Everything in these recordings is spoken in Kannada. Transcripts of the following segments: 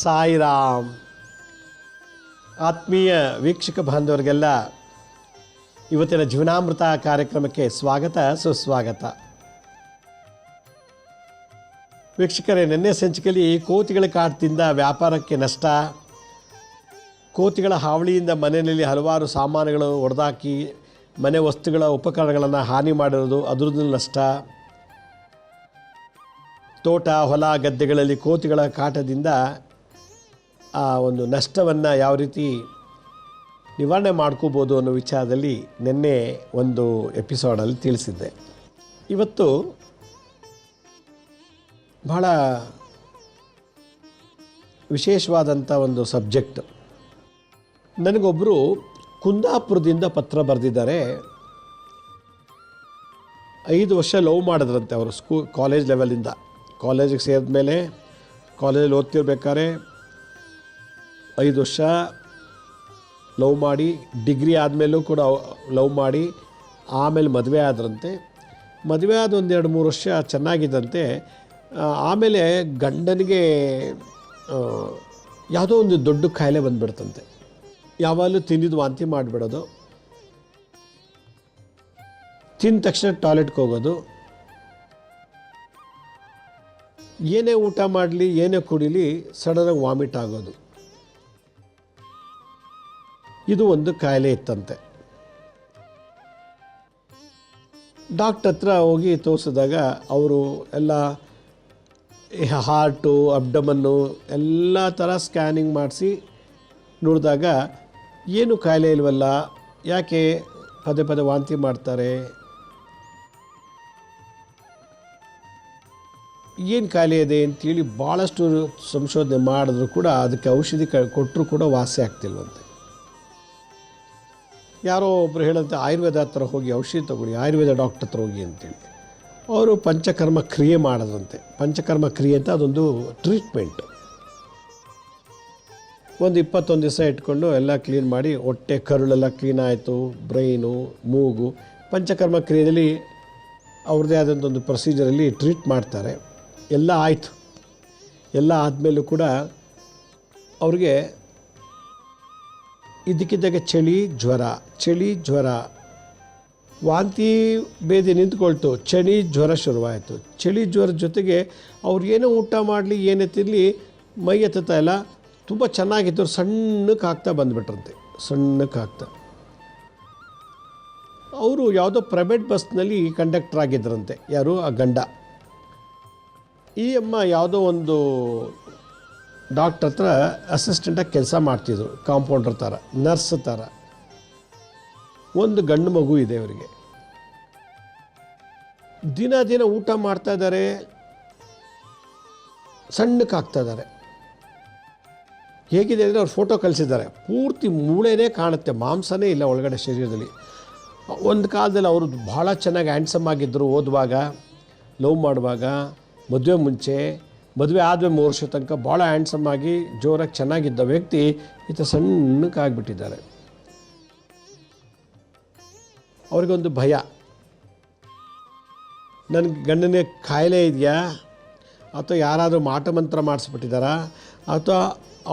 ಸಾಯಿರಾಮ್. ಆತ್ಮೀಯ ವೀಕ್ಷಕ ಬಾಂಧವರಿಗೆಲ್ಲ ಇವತ್ತಿನ ಜೀವನಾಮೃತ ಕಾರ್ಯಕ್ರಮಕ್ಕೆ ಸ್ವಾಗತ ಸುಸ್ವಾಗತ. ವೀಕ್ಷಕರೇ, ನಿನ್ನೆ ಸಂಚಿಕೆಯಲ್ಲಿ ಕೋತಿಗಳ ಕಾಟದಿಂದ ವ್ಯಾಪಾರಕ್ಕೆ ನಷ್ಟ, ಕೋತಿಗಳ ಹಾವಳಿಯಿಂದ ಮನೆಯಲ್ಲಿ ಹಲವಾರು ಸಾಮಾನುಗಳು ಒಡೆದಾಕಿ ಮನೆ ವಸ್ತುಗಳ ಉಪಕರಣಗಳನ್ನು ಹಾನಿ ಮಾಡಿರೋದು, ಅದರದ್ದು ನಷ್ಟ, ತೋಟ ಹೊಲ ಗದ್ದೆಗಳಲ್ಲಿ ಕೋತಿಗಳ ಕಾಟದಿಂದ ಆ ಒಂದು ನಷ್ಟವನ್ನು ಯಾವ ರೀತಿ ನಿವಾರಣೆ ಮಾಡ್ಕೋಬೋದು ಅನ್ನೋ ವಿಚಾರದಲ್ಲಿ ನಿನ್ನೆ ಒಂದು ಎಪಿಸೋಡಲ್ಲಿ ತಿಳಿಸಿದ್ದೆ. ಇವತ್ತು ಬಹಳ ವಿಶೇಷವಾದಂಥ ಒಂದು ಸಬ್ಜೆಕ್ಟ್. ನನಗೊಬ್ಬರು ಕುಂದಾಪುರದಿಂದ ಪತ್ರ ಬರೆದಿದ್ದಾರೆ. 5 ವರ್ಷ ಲವ್ ಮಾಡಿದ್ರಂತೆ ಅವರು ಕಾಲೇಜ್ ಲೆವೆಲಿಂದ. ಕಾಲೇಜಿಗೆ ಸೇರಿದ ಮೇಲೆ ಕಾಲೇಜಲ್ಲಿ ಓದ್ತಿರ್ಬೇಕಾದ್ರೆ 5 ವರ್ಷ ಲವ್ ಮಾಡಿ, ಡಿಗ್ರಿ ಆದಮೇಲೂ ಕೂಡ ಲವ್ ಮಾಡಿ, ಆಮೇಲೆ ಮದುವೆ ಆದ್ರಂತೆ. ಮದುವೆ ಆದ 1-2-3 ವರ್ಷ ಚೆನ್ನಾಗಿದ್ದಂತೆ. ಆಮೇಲೆ ಗಂಡನಿಗೆ ಯಾವುದೋ ಒಂದು ದೊಡ್ಡ ಕಾಯಿಲೆ ಬಂದುಬಿಡ್ತಂತೆ. ಯಾವಾಗಲೂ ತಿಂದಿದ್ದು ವಾಂತಿ ಮಾಡಿಬಿಡೋದು, ತಿಂದ ತಕ್ಷಣ ಟಾಯ್ಲೆಟ್ಗೆ ಹೋಗೋದು, ಏನೇ ಊಟ ಮಾಡಲಿ ಏನೇ ಕುಡಿಲಿ ಸಡನ್ನಾಗಿ ವಾಮಿಟ್ ಆಗೋದು. ಇದು ಒಂದು ಕಾಯಿಲೆ ಇತ್ತಂತೆ. ಡಾಕ್ಟರ್ ಹತ್ರ ಹೋಗಿ ತೋರಿಸಿದಾಗ ಅವರು ಎಲ್ಲ ಹಾರ್ಟು, ಅಬ್ಡಮನ್ನು ಎಲ್ಲ ಥರ ಸ್ಕ್ಯಾನಿಂಗ್ ಮಾಡಿಸಿ ನೋಡಿದಾಗ ಏನು ಕಾಯಿಲೆ ಇಲ್ವಲ್ಲ, ಯಾಕೆ ಪದೇ ಪದೇ ವಾಂತಿ ಮಾಡ್ತಾರೆ, ಏನು ಕಾಯಿಲೆ ಇದೆ ಅಂತೇಳಿ ಭಾಳಷ್ಟು ಸಂಶೋಧನೆ ಮಾಡಿದ್ರು ಕೂಡ ಅದಕ್ಕೆ ಔಷಧಿ ಕೊಟ್ಟರು ಕೂಡ ವಾಸಿ ಆಗ್ತಿಲ್ವಂತೆ. ಯಾರೋ ಒಬ್ಬರು ಹೇಳಂತೆ ಆಯುರ್ವೇದ ಹತ್ರ ಹೋಗಿ ಔಷಧಿ ತಗೊಳ್ಳಿ, ಆಯುರ್ವೇದ ಡಾಕ್ಟರ್ ಹತ್ರ ಹೋಗಿ ಅಂತೇಳಿ ಅವರು ಪಂಚಕರ್ಮ ಕ್ರಿಯೆ ಮಾಡಿದ್ರಂತೆ. ಪಂಚಕರ್ಮ ಕ್ರಿಯೆ ಅಂತ ಅದೊಂದು ಟ್ರೀಟ್ಮೆಂಟ್. ಒಂದು 21 ದಿವಸ ಇಟ್ಕೊಂಡು ಎಲ್ಲ ಕ್ಲೀನ್ ಮಾಡಿ, ಹೊಟ್ಟೆ ಕರುಳೆಲ್ಲ ಕ್ಲೀನ್ ಆಯಿತು, ಬ್ರೈನು, ಮೂಗು. ಪಂಚಕರ್ಮ ಕ್ರಿಯೆಯಲ್ಲಿ ಅವ್ರದ್ದೇ ಆದಂಥ ಒಂದು ಪ್ರೊಸೀಜರಲ್ಲಿ ಟ್ರೀಟ್ ಮಾಡ್ತಾರೆ. ಎಲ್ಲ ಆಯಿತು. ಎಲ್ಲ ಆದಮೇಲೂ ಕೂಡ ಅವ್ರಿಗೆ ಇದಕ್ಕಿದ್ದಾಗ ಚಳಿ ಜ್ವರ, ವಾಂತಿ ಭೇದಿ ನಿಂತ್ಕೊಳ್ತು, ಚಳಿ ಜ್ವರ ಶುರುವಾಯಿತು. ಚಳಿ ಜ್ವರದ ಜೊತೆಗೆ ಅವ್ರು ಏನೋ ಊಟ ಮಾಡಲಿ ಏನೇ ತಿನ್ನಲಿ ಮೈ ಎತ್ತುತ್ತಾ ಇಲ್ಲ, ತುಂಬ ಚೆನ್ನಾಗಿತ್ತು, ಸಣ್ಣಕ್ಕೆ ಆಗ್ತಾ ಬಂದುಬಿಟ್ರಂತೆ. ಅವರು ಯಾವುದೋ ಪ್ರೈವೇಟ್ ಬಸ್ನಲ್ಲಿ ಕಂಡಕ್ಟರ್ ಆಗಿದ್ದರಂತೆ. ಯಾರು? ಆ ಗಂಡ. ಈ ಅಮ್ಮ ಯಾವುದೋ ಒಂದು ಡಾಕ್ಟರ್ ಹತ್ರ ಅಸಿಸ್ಟೆಂಟಾಗಿ ಕೆಲಸ ಮಾಡ್ತಿದ್ರು, ಕಾಂಪೌಂಡರ್ ಥರ, ನರ್ಸ್ ಥರ. ಒಂದು ಗಂಡು ಮಗು ಇದೆ ಅವರಿಗೆ. ದಿನ ಊಟ ಮಾಡ್ತಾ ಇದ್ದಾರೆ, ಸಣ್ಣಕ್ಕೆ ಆಗ್ತಾ ಇದ್ದಾರೆ. ಹೇಗಿದೆ ಅಂದರೆ ಅವ್ರು ಫೋಟೋ ಕಳಿಸಿದ್ದಾರೆ, ಪೂರ್ತಿ ಮೂಳೆನೇ ಕಾಣುತ್ತೆ, ಮಾಂಸನೇ ಇಲ್ಲ ಒಳಗಡೆ ಶರೀರದಲ್ಲಿ. ಒಂದು ಕಾಲದಲ್ಲಿ ಅವರು ಭಾಳ ಚೆನ್ನಾಗಿ ಹ್ಯಾಂಡ್ಸಮ್ ಆಗಿದ್ದರು. ಓದುವಾಗ, ಲವ್ ಮಾಡುವಾಗ, ಮದುವೆ ಮುಂಚೆ, ಮದುವೆ ಆದಮೇಲೆ 3 ವರ್ಷ ತನಕ ಭಾಳ ಹ್ಯಾಂಡ್ಸಮ್ ಆಗಿ ಜೋರಾಗಿ ಚೆನ್ನಾಗಿದ್ದ ವ್ಯಕ್ತಿ ಈತ ಸಣ್ಣಕ್ಕಾಗ್ಬಿಟ್ಟಿದ್ದಾರೆ. ಅವ್ರಿಗೊಂದು ಭಯ, ನನಗೆ ಗಂಡನೇ ಕಾಯಿಲೆ ಇದೆಯಾ, ಅಥವಾ ಯಾರಾದರೂ ಮಾಟ ಮಂತ್ರ ಮಾಡಿಸ್ಬಿಟ್ಟಿದ್ದಾರಾ, ಅಥವಾ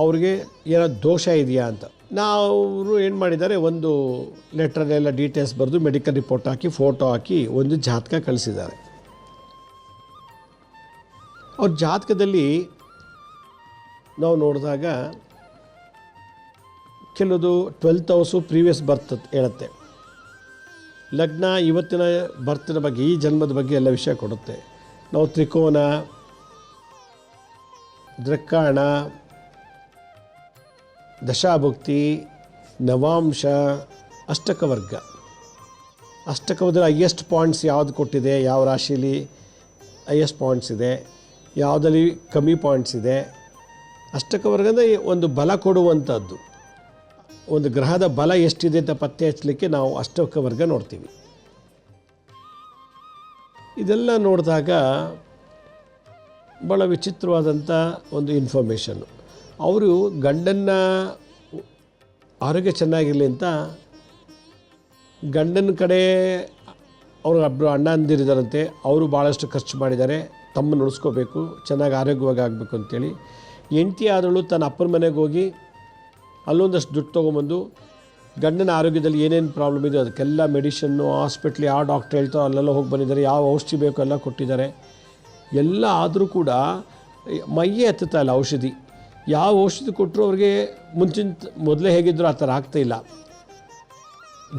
ಅವ್ರಿಗೆ ಏನೋ ದೋಷ ಇದೆಯಾ ಅಂತ. ನಾವು ಏನು ಮಾಡಿದ್ದಾರೆ, ಒಂದು ಲೆಟ್ರಲ್ಲೆಲ್ಲ ಡೀಟೇಲ್ಸ್ ಬರೆದು ಮೆಡಿಕಲ್ ರಿಪೋರ್ಟ್ ಹಾಕಿ ಫೋಟೋ ಹಾಕಿ ಒಂದು ಜಾತಕ ಕಳಿಸಿದ್ದಾರೆ. ಅವ್ರ ಜಾತಕದಲ್ಲಿ ನಾವು ನೋಡಿದಾಗ ಕೆಲವುದು 12th ಹೌಸು ಪ್ರೀವಿಯಸ್ ಬರ್ತ್ ಹೇಳುತ್ತೆ. ಲಗ್ನ ಇವತ್ತಿನ ಬರ್ತಿನ ಬಗ್ಗೆ, ಈ ಜನ್ಮದ ಬಗ್ಗೆ ಎಲ್ಲ ವಿಷಯ ಕೊಡುತ್ತೆ. ನಾವು ತ್ರಿಕೋನ, ದೃಕ್ಕಾಣ, ದಶಾಭುಕ್ತಿ, ನವಾಂಶ, ಅಷ್ಟಕವರ್ಗ. ಅಷ್ಟಕವರ್ಗದ ಹೈಯೆಸ್ಟ್ ಪಾಯಿಂಟ್ಸ್ ಯಾವುದು ಕೊಟ್ಟಿದೆ, ಯಾವ ರಾಶಿಯಲ್ಲಿ ಹೈಯೆಸ್ಟ್ ಪಾಯಿಂಟ್ಸ್ ಇದೆ, ಯಾವುದಲ್ಲಿ ಕಮ್ಮಿ ಪಾಯಿಂಟ್ಸ್ ಇದೆ. ಅಷ್ಟಕವರ್ಗದ ಒಂದು ಬಲ ಕೊಡುವಂಥದ್ದು, ಒಂದು ಗ್ರಹದ ಬಲ ಎಷ್ಟಿದೆ ಅಂತ ಪತ್ತೆ ಹಚ್ಚಲಿಕ್ಕೆ ನಾವು ಅಷ್ಟಕವರ್ಗ ನೋಡ್ತೀವಿ. ಇದೆಲ್ಲ ನೋಡಿದಾಗ ಭಾಳ ವಿಚಿತ್ರವಾದಂಥ ಒಂದು ಇನ್ಫಾರ್ಮೇಷನ್ನು. ಅವರು ಗಂಡನ್ನ ಆರೋಗ್ಯ ಚೆನ್ನಾಗಿರಲಿ ಅಂತ ಗಂಡನ ಕಡೆ ಅವರು ಒಬ್ಬರು ಅಣ್ಣ ಅಂದಿರಿದಾರಂತೆ. ಅವರು ಭಾಳಷ್ಟು ಖರ್ಚು ಮಾಡಿದ್ದಾರೆ, ತಮ್ಮನ್ನು ಉಳಿಸ್ಕೋಬೇಕು, ಚೆನ್ನಾಗಿ ಆರೋಗ್ಯವಾಗಿ ಆಗಬೇಕು ಅಂತೇಳಿ. ಹೆಂಡತಿ ಆದವಳು ತನ್ನ ಅಪ್ಪನ ಮನೆಗೆ ಹೋಗಿ ಅಲ್ಲೊಂದಷ್ಟು ದುಡ್ಡು ತೊಗೊಂಬಂದು ಗಂಡನ ಆರೋಗ್ಯದಲ್ಲಿ ಏನೇನು ಪ್ರಾಬ್ಲಮ್ ಇದೆ ಅದಕ್ಕೆಲ್ಲ ಮೆಡಿಷನ್ನು ಹಾಸ್ಪಿಟ್ಲ್ ಯಾವ ಡಾಕ್ಟ್ರ್ ಹೇಳ್ತಾರೋ ಅಲ್ಲೆಲ್ಲ ಹೋಗಿ ಬಂದಿದ್ದಾರೆ, ಯಾವ ಔಷಧಿ ಬೇಕೋ ಎಲ್ಲ ಕೊಟ್ಟಿದ್ದಾರೆ. ಎಲ್ಲ ಆದರೂ ಕೂಡ ಮೈಯೇ ಹತ್ತುತ್ತಾ ಇಲ್ಲ ಔಷಧಿ. ಯಾವ ಔಷಧಿ ಕೊಟ್ಟರು ಅವ್ರಿಗೆ ಮೊದಲೇ ಹೇಗಿದ್ದರೂ ಆ ಥರ ಆಗ್ತಾಯಿಲ್ಲ.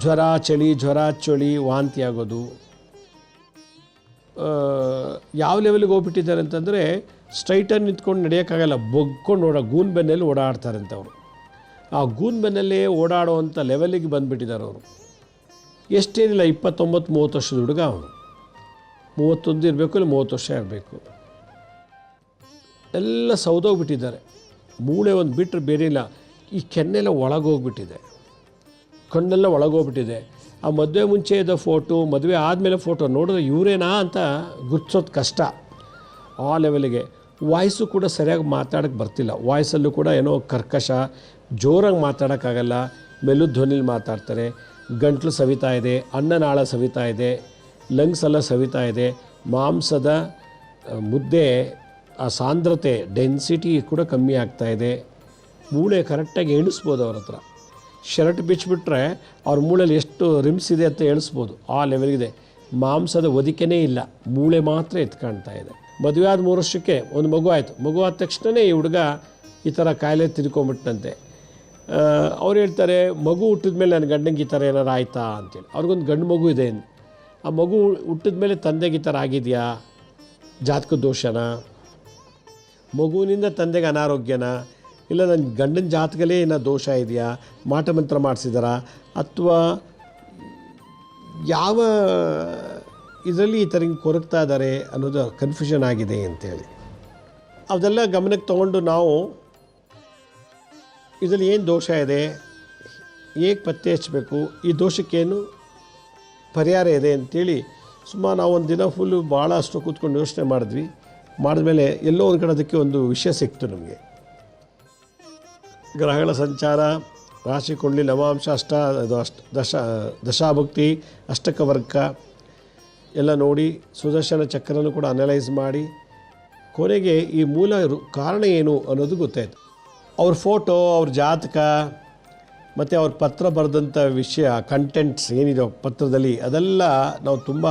ಜ್ವರ ಚಳಿ ವಾಂತಿ ಆಗೋದು. ಯಾವ ಲೆವೆಲ್ಗೆ ಹೋಗ್ಬಿಟ್ಟಿದ್ದಾರೆ ಅಂತಂದರೆ ಸ್ಟ್ರೈಟಾಗಿ ನಿಂತ್ಕೊಂಡು ನಡೆಯೋಕ್ಕಾಗಲ್ಲ, ಬಗ್ಕೊಂಡು ಗೂನ್ ಬೆನ್ನಲ್ಲಿ ಓಡಾಡ್ತಾರಂತೆ ಅವರು. ಆ ಗೂನ್ ಬೆನ್ನಲ್ಲೇ ಓಡಾಡುವಂಥ ಲೆವೆಲಿಗೆ ಬಂದುಬಿಟ್ಟಿದ್ದಾರೆ ಅವರು. ಎಷ್ಟೇನಿಲ್ಲ 29-30 ವರ್ಷದ ಹುಡುಗ ಅವನು. 31 ಇರಬೇಕು, ಇಲ್ಲ 30 ವರ್ಷ ಇರಬೇಕು. ಎಲ್ಲ ಸೌದೋಗ್ಬಿಟ್ಟಿದ್ದಾರೆ. ಮೂಳೆ ಒಂದು ಬಿಟ್ಟರೆ ಬೇರೆ ಇಲ್ಲ. ಈ ಕೆನ್ನೆಲ್ಲ ಒಳಗೋಗ್ಬಿಟ್ಟಿದೆ, ಕಣ್ಣೆಲ್ಲ ಒಳಗೋಗ್ಬಿಟ್ಟಿದೆ. ಆ ಮದುವೆ ಮುಂಚೆ ಇದ್ದ ಫೋಟೋ, ಮದುವೆ ಆದಮೇಲೆ ಫೋಟೋ ನೋಡಿದ್ರೆ ಇವರೇನಾ ಅಂತ ಗುರ್ತಿಸೋದು ಕಷ್ಟ. ಆ ಲೆವೆಲಿಗೆ ವಾಯ್ಸು ಕೂಡ ಸರಿಯಾಗಿ ಮಾತಾಡೋಕ್ಕೆ ಬರ್ತಿಲ್ಲ. ವಾಯ್ಸಲ್ಲೂ ಕೂಡ ಏನೋ ಕರ್ಕಶ, ಜೋರಾಗಿ ಮಾತಾಡೋಕ್ಕಾಗಲ್ಲ, ಮೆಲ್ಲು ಧ್ವನಿಲಿ ಮಾತಾಡ್ತಾರೆ. ಗಂಟ್ಲು ಸವಿತಾ ಇದೆ, ಅನ್ನನಾಳ ಸವಿತಾ ಇದೆ, ಲಂಗ್ಸ್ ಎಲ್ಲ ಸವಿತಾ ಇದೆ. ಮಾಂಸದ ಮುದ್ದೆ ಆ ಸಾಂದ್ರತೆ ಡೆನ್ಸಿಟಿ ಕೂಡ ಕಮ್ಮಿ ಆಗ್ತಾಯಿದೆ. ಮೂಳೆ ಕರೆಕ್ಟಾಗಿ ಎಣಿಸ್ಬೋದು ಅವ್ರ ಹತ್ರ. ಶರ್ಟ್ ಬಿಚ್ಚಿಬಿಟ್ರೆ ಅವ್ರ ಮೂಳೆಯಲ್ಲಿ ಎಷ್ಟು ರಿಮ್ಸ್ ಇದೆ ಅಂತ ಎಣಿಸ್ಬೋದು, ಆ ಲೆವೆಲ್ಗಿದೆ. ಮಾಂಸದ ಒದಿಕೆನೇ ಇಲ್ಲ, ಮೂಳೆ ಮಾತ್ರ ಎತ್ಕಾಣ್ತಾ ಇದೆ. ಮದುವೆ ಆದ 3 ವರ್ಷಕ್ಕೆ ಒಂದು ಮಗು ಆಯಿತು. ಮಗು ಆದ ತಕ್ಷಣವೇ ಈ ಹುಡುಗ ಈ ಥರ ಕಾಯಿಲೆ ತಿರ್ಕೊಂಬಿಟ್ಟಂತೆ. ಅವ್ರು ಹೇಳ್ತಾರೆ, ಮಗು ಹುಟ್ಟಿದ ಮೇಲೆ ನನ್ನ ಗಂಡಂಗೆ ಈ ಥರ ಏನಾರು ಆಯಿತಾ ಅಂತೇಳಿ. ಅವ್ರಿಗೊಂದು ಗಂಡು ಮಗು ಇದೆ. ಆ ಮಗು ಹುಟ್ಟಿದ ಮೇಲೆ ತಂದೆಗೆ ಈ ಥರ ಆಗಿದೆಯಾ, ಜಾತಕ ದೋಷನ, ಮಗುವಿನಿಂದ ತಂದೆಗೆ ಅನಾರೋಗ್ಯನ, ಇಲ್ಲ ನನ್ನ ಗಂಡನ ಜಾತಕಲ್ಲೇ ಏನೋ ದೋಷ ಇದೆಯಾ, ಮಾಟಮಂತ್ರ ಮಾಡಿಸಿದಾರಾ, ಅಥವಾ ಯಾವ ಇದರಲ್ಲಿ ಈ ಥರ ಹಿಂಗೆ ಕೊರಗ್ತಾ ಇದ್ದಾರೆ ಅನ್ನೋದು ಕನ್ಫ್ಯೂಷನ್ ಆಗಿದೆ ಅಂತೇಳಿ. ಅದೆಲ್ಲ ಗಮನಕ್ಕೆ ತೊಗೊಂಡು ನಾವು ಇದರಲ್ಲಿ ಏನು ದೋಷ ಇದೆ, ಹೇಗೆ ಪತ್ತೆ ಹಚ್ಚಬೇಕು, ಈ ದೋಷಕ್ಕೇನು ಪರಿಹಾರ ಇದೆ ಅಂಥೇಳಿ ಸುಮಾರು ನಾವು ಒಂದು ದಿನ ಫುಲ್ಲು ಭಾಳ ಅಷ್ಟು ಕೂತ್ಕೊಂಡು ಯೋಚನೆ ಮಾಡಿದ್ಮೇಲೆ ಎಲ್ಲೋ ಒಂದು ಕಡೆ ಅದಕ್ಕೆ ಒಂದು ವಿಷಯ ಸಿಕ್ತು ನಮಗೆ. ಗ್ರಹಗಳ ಸಂಚಾರ, ರಾಶಿ ಕೊಂಡ್ಲಿ, ನವಾಂಶ, ದಶಾಭುಕ್ತಿ, ಅಷ್ಟಕ ವರ್ಗ ಎಲ್ಲ ನೋಡಿ ಸುದರ್ಶನ ಚಕ್ರನೂ ಕೂಡ ಅನಲೈಸ್ ಮಾಡಿ ಕೊನೆಗೆ ಈ ಮೂಲ ಕಾರಣ ಏನು ಅನ್ನೋದು ಗೊತ್ತಾಯಿತು. ಅವ್ರ ಫೋಟೋ, ಅವ್ರ ಜಾತಕ ಮತ್ತು ಅವ್ರ ಪತ್ರ ಬರೆದಂಥ ವಿಷಯ, ಕಂಟೆಂಟ್ಸ್ ಏನಿದೆ ಪತ್ರದಲ್ಲಿ, ಅದೆಲ್ಲ ನಾವು ತುಂಬ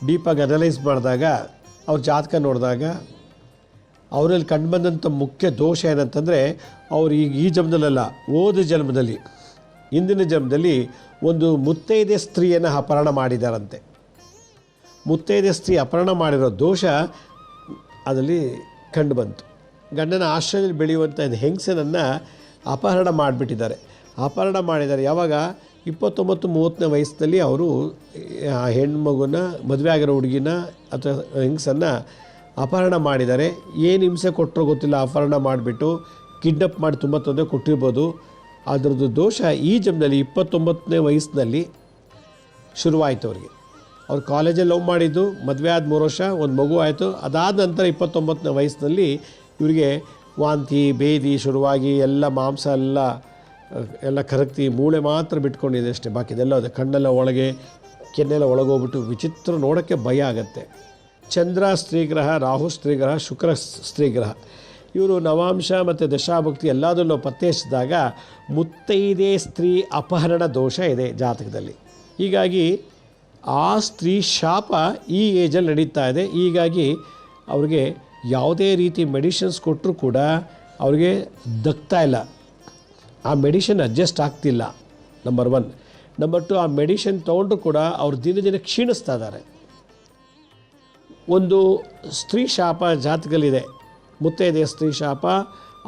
ಡೀಪಾಗಿ ಅನಲೈಸ್ ಮಾಡಿದಾಗ, ಅವ್ರ ಜಾತಕ ನೋಡಿದಾಗ ಅವರಲ್ಲಿ ಕಂಡುಬಂದಂಥ ಮುಖ್ಯ ದೋಷ ಏನಂತಂದರೆ, ಅವ್ರು ಈಗ ಈ ಜನ್ಮದಲ್ಲ, ಹೋದ ಜನ್ಮದಲ್ಲಿ, ಹಿಂದಿನ ಜನ್ಮದಲ್ಲಿ ಒಂದು ಮುತ್ತೈದೆ ಸ್ತ್ರೀಯನ್ನು ಅಪಹರಣ ಮಾಡಿದಾರಂತೆ. ಮುತ್ತೈದೆ ಸ್ತ್ರೀ ಅಪಹರಣ ಮಾಡಿರೋ ದೋಷ ಅದರಲ್ಲಿ ಕಂಡುಬಂತು. ಗಂಡನ ಆಶ್ರಯದಲ್ಲಿ ಬೆಳೆಯುವಂಥ ಹೆಂಗಸನನ್ನು ಅಪಹರಣ ಮಾಡಿಬಿಟ್ಟಿದ್ದಾರೆ. ಯಾವಾಗ 29-30ನೇ ವಯಸ್ಸಿನಲ್ಲಿ ಅವರು ಆ ಹೆಣ್ಮಗುನ, ಮದುವೆ ಆಗಿರೋ ಹುಡುಗಿನ ಅಥವಾ ಹೆಂಗಸನ್ನು ಅಪಹರಣ ಮಾಡಿದ್ದಾರೆ. ಏನು ಹಿಂಸೆ ಕೊಟ್ಟರೋ ಗೊತ್ತಿಲ್ಲ, ಅಪಹರಣ ಮಾಡಿಬಿಟ್ಟು ಕಿಡ್ನಪ್ ಮಾಡಿ ತುಂಬ ತೊಂದರೆ ಕೊಟ್ಟಿರ್ಬೋದು. ಅದರದ್ದು ದೋಷ ಈ ಜನ್ಮದಲ್ಲಿ 29ನೇ ವಯಸ್ಸಿನಲ್ಲಿ ಶುರುವಾಯಿತು ಅವ್ರಿಗೆ. ಅವ್ರು ಕಾಲೇಜಲ್ಲಿ ಲವ್ ಮಾಡಿದ್ದು, ಮದುವೆ ಆದ 3 ವರ್ಷ, ಒಂದು ಮಗು ಆಯಿತು. ಅದಾದ ನಂತರ 29ನೇ ವಯಸ್ಸಿನಲ್ಲಿ ಇವರಿಗೆ ವಾಂತಿ ಭೇದಿ ಶುರುವಾಗಿ ಎಲ್ಲ ಮಾಂಸ ಎಲ್ಲ ಕರಗ್ತಿ, ಮೂಳೆ ಮಾತ್ರ ಬಿಟ್ಕೊಂಡಿದೆ ಅಷ್ಟೇ, ಬಾಕಿದೆಲ್ಲ ಅದು ಕಣ್ಣೆಲ್ಲ ಒಳಗೆ, ಕೆನ್ನೆಲ್ಲ ಒಳಗೋಗ್ಬಿಟ್ಟು ವಿಚಿತ್ರ, ನೋಡೋಕ್ಕೆ ಭಯ ಆಗುತ್ತೆ. ಚಂದ್ರ ಸ್ತ್ರೀಗ್ರಹ, ರಾಹು ಸ್ತ್ರೀಗ್ರಹ, ಶುಕ್ರ ಸ್ತ್ರೀಗ್ರಹ, ಇವರು ನವಾಂಶ ಮತ್ತು ದಶಾಭುಕ್ತಿ ಎಲ್ಲದನ್ನು ಪತ್ತೆ ಹಚ್ಚಿದಾಗ ಮುತ್ತೈದೆ ಸ್ತ್ರೀ ಅಪಹರಣ ದೋಷ ಇದೆ ಜಾತಕದಲ್ಲಿ. ಹೀಗಾಗಿ ಆ ಸ್ತ್ರೀ ಶಾಪ ಈ ಏಜಲ್ಲಿ ನಡೀತಾ ಇದೆ. ಹೀಗಾಗಿ ಅವ್ರಿಗೆ ಯಾವುದೇ ರೀತಿ ಮೆಡಿಷನ್ಸ್ ಕೊಟ್ಟರೂ ಕೂಡ ಅವ್ರಿಗೆ ದಕ್ತಾ ಇಲ್ಲ, ಆ ಮೆಡಿಷನ್ ಅಡ್ಜಸ್ಟ್ ಆಗ್ತಿಲ್ಲ, ನಂಬರ್ 1. ನಂಬರ್ 2, ಆ ಮೆಡಿಷನ್ ತೊಗೊಂಡ್ರು ಕೂಡ ಅವ್ರು ದಿನ ಕ್ಷೀಣಿಸ್ತಾ ಇದ್ದಾರೆ. ಒಂದು ಸ್ತ್ರೀ ಶಾಪ ಜಾತಕದಲ್ಲಿದೆ, ಮುತ್ತೈದೆ ಸ್ತ್ರೀ ಶಾಪ.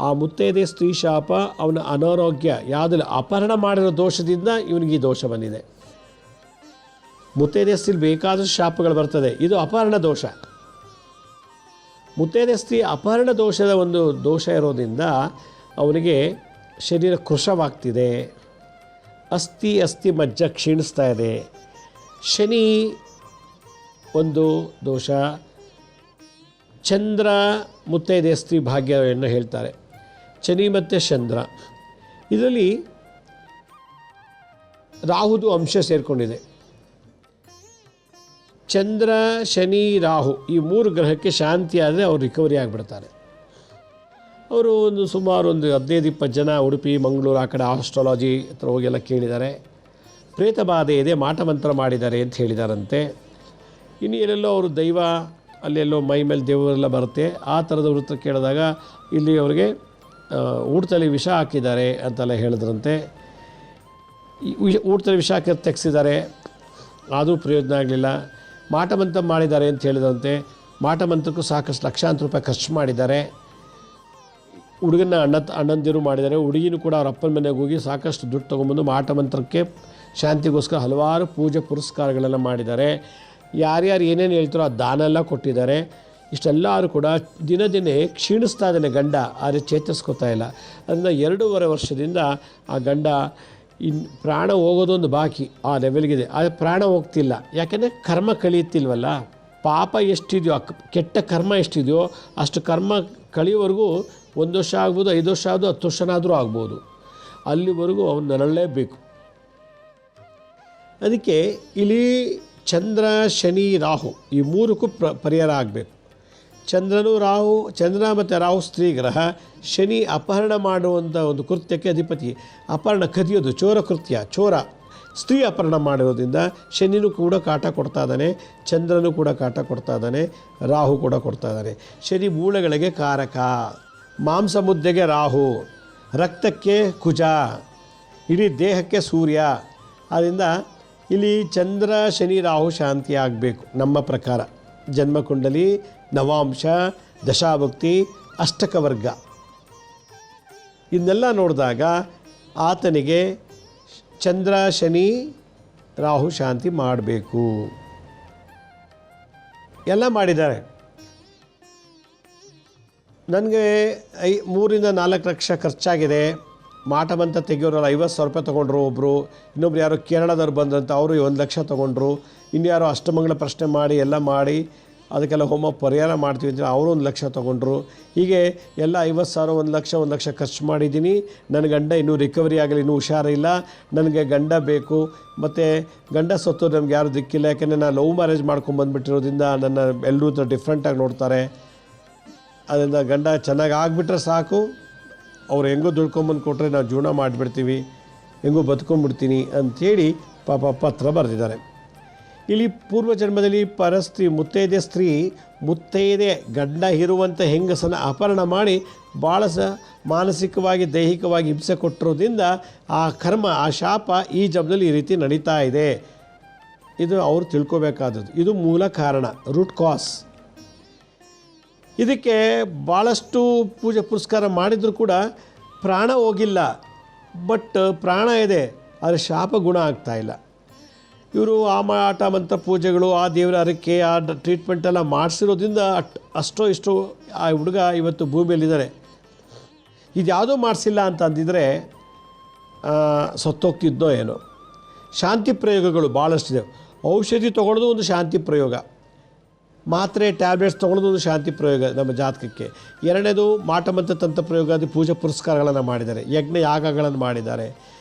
ಆ ಮುತ್ತೈದೆ ಸ್ತ್ರೀ ಶಾಪ ಅವನ ಅನಾರೋಗ್ಯ ಯಾವುದಿಲ್ಲ, ಅಪಹರಣ ಮಾಡಿರೋ ದೋಷದಿಂದ ಇವನಿಗೆ ಈ ದೋಷ ಬಂದಿದೆ. ಮುತ್ತೈದೆ ಸ್ತ್ರೀ ಬೇಕಾದಷ್ಟು ಶಾಪಗಳು ಬರ್ತದೆ, ಇದು ಅಪಹರಣ ದೋಷ. ಮುತ್ತೈದೆ ಸ್ತ್ರೀ ಅಪಹರಣ ದೋಷದ ಒಂದು ದೋಷ ಇರೋದ್ರಿಂದ ಅವನಿಗೆ ಶರೀರ ಕೃಶವಾಗ್ತಿದೆ, ಅಸ್ಥಿ ಮಜ್ಜ ಕ್ಷೀಣಿಸ್ತಾ ಇದೆ. ಶನಿ ಒಂದು ದೋಷ. ಚಂದ್ರ ಮುತ್ತೈದೆ ಸ್ತ್ರೀ ಭಾಗ್ಯವನ್ನು ಹೇಳ್ತಾರೆ. ಶನಿ ಮತ್ತು ಚಂದ್ರ, ಇದರಲ್ಲಿ ರಾಹುದು ಅಂಶ ಸೇರಿಕೊಂಡಿದೆ. ಚಂದ್ರ, ಶನಿ, ರಾಹು ಈ 3 ಗ್ರಹಕ್ಕೆ ಶಾಂತಿ ಆದರೆ ಅವ್ರು ರಿಕವರಿ ಆಗಿಬಿಡ್ತಾರೆ. ಅವರು ಸುಮಾರು ಒಂದು 15-20 ಜನ ಉಡುಪಿ ಮಂಗಳೂರು ಆ ಕಡೆ ಆಸ್ಟ್ರಾಲಜಿ ಹತ್ರ ಹೋಗೆಲ್ಲ ಕೇಳಿದ್ದಾರೆ. ಪ್ರೇತ ಬಾಧೆ ಇದೆ, ಮಾಟ ಮಂತ್ರ ಮಾಡಿದ್ದಾರೆ ಅಂತ ಹೇಳಿದಾರಂತೆ. ಇನ್ನು ಎಲ್ಲೆಲ್ಲೋ ಅವರು ದೈವ ಅಲ್ಲೆಲ್ಲೋ ಮೈ ಮೇಲೆ ದೇವರೆಲ್ಲ ಬರುತ್ತೆ ಆ ಥರದ ವೃತ್ತ ಕೇಳಿದಾಗ ಇಲ್ಲಿ ಅವರಿಗೆ ಊಟದಲ್ಲಿ ವಿಷ ಹಾಕಿದ್ದಾರೆ ಅಂತೆಲ್ಲ ಹೇಳಿದ್ರಂತೆ. ಊಟದಲ್ಲಿ ವಿಷ ಹಾಕಿ ತೆಗೆಸಿದ್ದಾರೆ, ಆದರೂ ಪ್ರಯೋಜನ ಆಗಲಿಲ್ಲ. ಮಾಟ ಮಂತ್ರ ಮಾಡಿದ್ದಾರೆ ಅಂತ ಹೇಳಿದಂತೆ. ಮಾಟ ಮಂತ್ರಕ್ಕೂ ಸಾಕಷ್ಟು ಲಕ್ಷಾಂತರ ರೂಪಾಯಿ ಖರ್ಚು ಮಾಡಿದ್ದಾರೆ. ಹುಡುಗನ ಅಣ್ಣಂದಿರು ಮಾಡಿದ್ದಾರೆ. ಹುಡುಗಿನೂ ಕೂಡ ಅವ್ರ ಅಪ್ಪನ ಮನೆಗೆ ಹೋಗಿ ಸಾಕಷ್ಟು ದುಡ್ಡು ತೊಗೊಂಬಂದು ಮಾಟ ಮಂತ್ರಕ್ಕೆ ಶಾಂತಿಗೋಸ್ಕರ ಹಲವಾರು ಪೂಜೆ ಪುರಸ್ಕಾರಗಳೆಲ್ಲ ಮಾಡಿದ್ದಾರೆ. ಯಾರ್ಯಾರು ಏನೇನು ಹೇಳ್ತಾರೋ ಆ ದಾನ ಎಲ್ಲ ಕೊಟ್ಟಿದ್ದಾರೆ. ಇಷ್ಟೆಲ್ಲರೂ ಕೂಡ ದಿನ ದಿನೇ ಕ್ಷೀಣಿಸ್ತಾ ಇದ್ದಾನೆ ಗಂಡ, ಆದರೆ ಚೇತರಿಸ್ಕೋತಾ ಇಲ್ಲ. ಅದರಿಂದ 2.5 ವರ್ಷದಿಂದ ಆ ಗಂಡ ಪ್ರಾಣ ಹೋಗೋದೊಂದು ಬಾಕಿ ಆ ಲೆವೆಲ್ಗಿದೆ. ಆದರೆ ಪ್ರಾಣ ಹೋಗ್ತಿಲ್ಲ. ಯಾಕೆಂದರೆ ಕರ್ಮ ಕಳೀತಿಲ್ವಲ್ಲ. ಪಾಪ ಎಷ್ಟಿದೆಯೋ, ಕೆಟ್ಟ ಕರ್ಮ ಎಷ್ಟಿದೆಯೋ ಅಷ್ಟು ಕರ್ಮ ಕಳೆಯೋವರೆಗೂ 1 ವರ್ಷ ಆಗ್ಬೋದು, 5 ವರ್ಷ ಆಗ್ಬೋದು, 10 ವರ್ಷನಾದರೂ ಆಗ್ಬೋದು. ಅಲ್ಲಿವರೆಗೂ ಅವನು ನರಳಲೇಬೇಕು. ಅದಕ್ಕೆ ಇಲ್ಲಿ ಚಂದ್ರ, ಶನಿ, ರಾಹು ಈ 3ಕ್ಕೂ ಪರಿಹಾರ ಆಗಬೇಕು. ಚಂದ್ರ ಮತ್ತು ರಾಹು ಸ್ತ್ರೀ ಗ್ರಹ. ಶನಿ ಅಪಹರಣ ಮಾಡುವಂಥ ಒಂದು ಕೃತ್ಯಕ್ಕೆ ಅಧಿಪತಿ. ಅಪಹರಣ, ಕದಿಯೋದು, ಚೋರ ಕೃತ್ಯ, ಚೋರ, ಸ್ತ್ರೀ ಅಪಹರಣ ಮಾಡಿರೋದ್ರಿಂದ ಶನಿನೂ ಕೂಡ ಕಾಟ ಕೊಡ್ತಾ ಇದ್ದಾನೆ, ಚಂದ್ರನೂ ಕೂಡ ಕಾಟ ಕೊಡ್ತಾ ಇದ್ದಾನೆ, ರಾಹು ಕೂಡ ಕೊಡ್ತಾ ಇದ್ದಾನೆ. ಶನಿ ಮೂಳೆಗಳಿಗೆ ಕಾರಕ, ಮಾಂಸ ಮುದ್ದೆಗೆ ರಾಹು, ರಕ್ತಕ್ಕೆ ಕುಜ, ಇಡೀ ದೇಹಕ್ಕೆ ಸೂರ್ಯ. ಆದ್ದರಿಂದ ಇಲ್ಲಿ ಚಂದ್ರ, ಶನಿ, ರಾಹು ಶಾಂತಿ ಆಗಬೇಕು. ನಮ್ಮ ಪ್ರಕಾರ ಜನ್ಮಕುಂಡಲಿ, ನವಾಂಶ, ದಶಾಭುಕ್ತಿ, ಅಷ್ಟಕವರ್ಗ ಇದನ್ನೆಲ್ಲ ನೋಡಿದಾಗ ಆತನಿಗೆ ಚಂದ್ರ, ಶನಿ, ರಾಹು ಶಾಂತಿ ಮಾಡಬೇಕು. ಎಲ್ಲ ಮಾಡಿದ್ದಾರೆ. ನನಗೆ 3-4 ಲಕ್ಷ ಖರ್ಚಾಗಿದೆ. ಮಾಟ ಮಂತ್ರ ತೆಗಿಯೋರಲ್ಲ 50,000 ರೂಪಾಯಿ ತೊಗೊಂಡ್ರು ಒಬ್ಬರು. ಇನ್ನೊಬ್ರು ಯಾರೋ ಕೇರಳದವ್ರು ಬಂದ್ರಂತ ಅವರು 1 ಲಕ್ಷ ತೊಗೊಂಡ್ರು. ಇನ್ಯಾರೋ ಅಷ್ಟಮಂಗಲ ಪ್ರಶ್ನೆ ಮಾಡಿ ಎಲ್ಲ ಮಾಡಿ ಅದಕ್ಕೆಲ್ಲ ಹೋಮ ಪರಿಹಾರ ಮಾಡ್ತೀವಿ ಅಂತ ಅವರು 1 ಲಕ್ಷ ತೊಗೊಂಡ್ರು. ಹೀಗೆ ಎಲ್ಲ 50,000, 1 ಲಕ್ಷ ಖರ್ಚು ಮಾಡಿದ್ದೀನಿ. ನನ್ನ ಗಂಡ ಇನ್ನೂ ರಿಕವರಿ ಆಗಲಿ, ಇನ್ನೂ ಹುಷಾರಿಲ್ಲ, ನನಗೆ ಗಂಡ ಬೇಕು. ಮತ್ತು ಗಂಡ ಸತ್ತು ನಮ್ಗೆ ಯಾರು ದಿಕ್ಕಿಲ್ಲ. ಯಾಕೆಂದರೆ ನಾನು ಲವ್ ಮ್ಯಾರೇಜ್ ಮಾಡ್ಕೊಂಬಂದುಬಿಟ್ಟಿರೋದ್ರಿಂದ ನನ್ನ ಎಲ್ಲರೂ ಡಿಫ್ರೆಂಟಾಗಿ ನೋಡ್ತಾರೆ. ಅದರಿಂದ ಗಂಡ ಚೆನ್ನಾಗಿ ಆಗಿಬಿಟ್ರೆ ಸಾಕು, ಅವ್ರು ಹೆಂಗೋ ದುಡ್ಕೊಂಬಂದು ಕೊಟ್ಟರೆ ನಾವು ಜೀವನ ಮಾಡಿಬಿಡ್ತೀವಿ, ಹೆಂಗೋ ಬದುಕೊಂಡ್ಬಿಡ್ತೀನಿ ಅಂಥೇಳಿ ಪಾಪ ಪತ್ರ ಬರೆದಿದ್ದಾರೆ. ಇಲ್ಲಿ ಪೂರ್ವ ಜನ್ಮದಲ್ಲಿ ಪರಸ್ತ್ರೀ, ಮುತ್ತೈದೆ ಗಂಡ ಇರುವಂಥ ಹೆಂಗಸನ್ನು ಅಪಹರಣ ಮಾಡಿ ಭಾಳ ಮಾನಸಿಕವಾಗಿ ದೈಹಿಕವಾಗಿ ಹಿಂಸೆ ಕೊಟ್ಟಿರೋದ್ರಿಂದ ಆ ಕರ್ಮ, ಆ ಶಾಪ ಈ ಜನ್ಮದಲ್ಲಿ ಈ ರೀತಿ ನಡೀತಾ ಇದೆ. ಇದು ಅವರು ತಿಳ್ಕೊಬೇಕಾದದ್ದು. ಇದು ಮೂಲ ಕಾರಣ, ರೂಟ್ ಕಾಸ್. ಇದಕ್ಕೆ ಭಾಳಷ್ಟು ಪೂಜೆ ಪುರಸ್ಕಾರ ಮಾಡಿದರೂ ಕೂಡ ಪ್ರಾಣ ಹೋಗಿಲ್ಲ. ಬಟ್ ಪ್ರಾಣ ಇದೆ, ಆದರೆ ಶಾಪ ಗುಣ ಆಗ್ತಾಯಿಲ್ಲ. ಇವರು ಆ ಮಾಟ ಮಂತ್ರ ಪೂಜೆಗಳು, ಆ ದೇವರ ಹರಕೆ, ಆ ಟ್ರೀಟ್ಮೆಂಟೆಲ್ಲ ಮಾಡಿಸಿರೋದ್ರಿಂದ ಅಷ್ಟೋ ಇಷ್ಟೋ ಆ ಹುಡುಗ ಇವತ್ತು ಭೂಮಿಯಲ್ಲಿದ್ದಾರೆ. ಇದು ಯಾವುದೋ ಮಾಡಿಸಿಲ್ಲ ಅಂತ ಅಂದಿದ್ರೆ ಸತ್ತೋಗ್ತಿದ್ದೋ ಏನೋ. ಶಾಂತಿ ಪ್ರಯೋಗಗಳು ಭಾಳಷ್ಟಿದೆ. ಔಷಧಿ ತೊಗೊಳೋದು ಒಂದು ಶಾಂತಿ ಪ್ರಯೋಗ, ಮಾತ್ರೆ ಟ್ಯಾಬ್ಲೆಟ್ಸ್ ತೊಗೊಳೋದು ಒಂದು ಶಾಂತಿ ಪ್ರಯೋಗ ನಮ್ಮ ಜಾತಕಕ್ಕೆ. ಎರಡನೇದು ಮಾಟ ಮಂತ್ರ ತಂತ್ರ ಪ್ರಯೋಗ, ಪೂಜೆ ಪುರಸ್ಕಾರಗಳನ್ನು ಮಾಡಿದ್ದಾರೆ, ಯಜ್ಞ ಯಾಗಗಳನ್ನು ಮಾಡಿದ್ದಾರೆ.